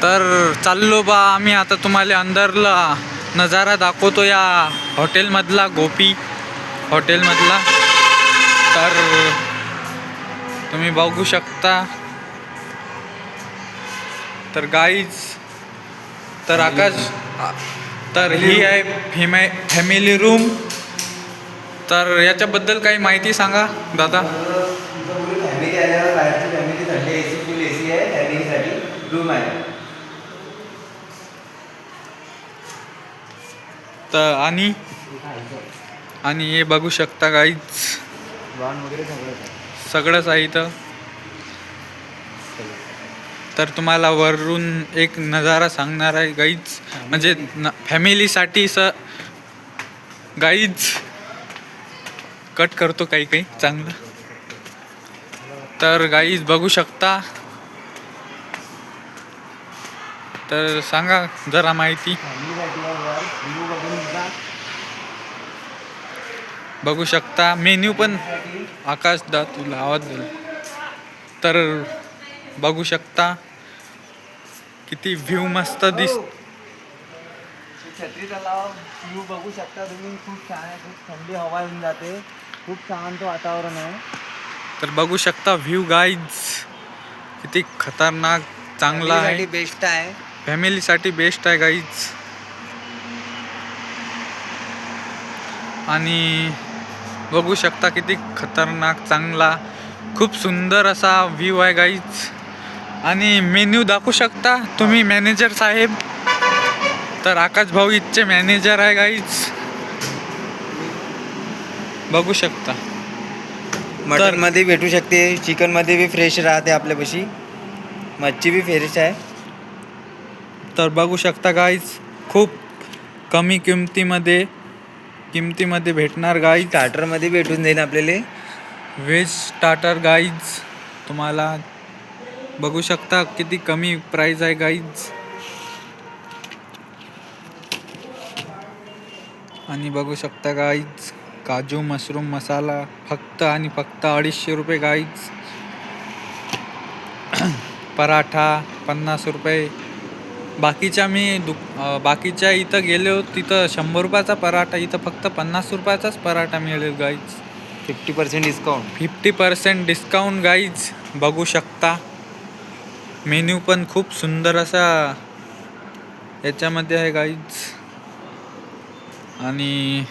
तर चाललो बा आम्ही आता तुम्हाला अंदरला नजारा दाखवतो या हॉटेलमधला, गोपी हॉटेलमधला. तर तुम्ही बघू शकता. तर गाईज, तर आकाश, तर ही आहे फॅमिली रूम. तर याच्याबद्दल काही माहिती सांगा दादा. फॅमिली आल्यावर बाहेरची फॅमिलीसाठी AC, फुल AC आहे. फॅमिलीसाठी रूम आहे. तर आणि हे बघू शकता गाईज, लॉन वगैरे सगळंच आहे इथं. तर तुम्हाला वरून एक नजारा सांगणार आहे गाईज, म्हणजे फॅमिलीसाठी गाईज कट करतो काही काही चांगलं. तर गाईज बघू शकता. तर सांगा जरा माहिती. बघू शकता मेन्यू पण. आकाश दा तुला आवाज दिला. तर बघू शकता किती व्ह्यू मस्त छत्रीचा लाव व्ह्यू बघू शकता तुम्ही. खूप छान आहे. खूप थंडी हवा येऊन जाते. खूप शांत वातावरण आहे. तर बघू शकता व्ह्यू गाईज किती खतरनाक चांगला आहे. बेस्ट आहे. फॅमिलीसाठी बेस्ट आहे गाईज. आणि बघू शकता किती खतरनाक चांगला, खूप सुंदर असा व्ह्यू आहे गाईज. आणि मेन्यू दाखवू शकता तुम्ही. मॅनेजर साहेब, तर आकाश भाऊ इथचे मॅनेजर आहे गाईज, बघू शकता. मटन मध्ये भेटू शकते, चिकन मध्ये बी फ्रेश राहते आपल्यापाशी, मच्छी बी फ्रेश आहे. तर बघू शकता गाईज, खूप कमी किमतीमध्ये भेटणार गाईज. स्टार्टर मध्ये भेटून जाईल आपल्याला. व्हेज स्टार्टर गाईज तुम्हाला बघू शकता किती कमी प्राईस आहे गाईज. आणि बघू शकता गाईज, काजू मशरूम मसाला फक्त आणि फक्त 250 रुपये गाईज. पराठा 50 रुपये. बाकीच्या इथं गेलो तिथं 100 रुपयाचा पराठा, इथं फक्त 50 रुपयाचाच पराठा मिळेल गाईज. 50% डिस्काउंट. 50% discount guys. बघू शकता मेन्यू पण खूप सुंदर असा याच्यामध्ये आहे गाईज. आणि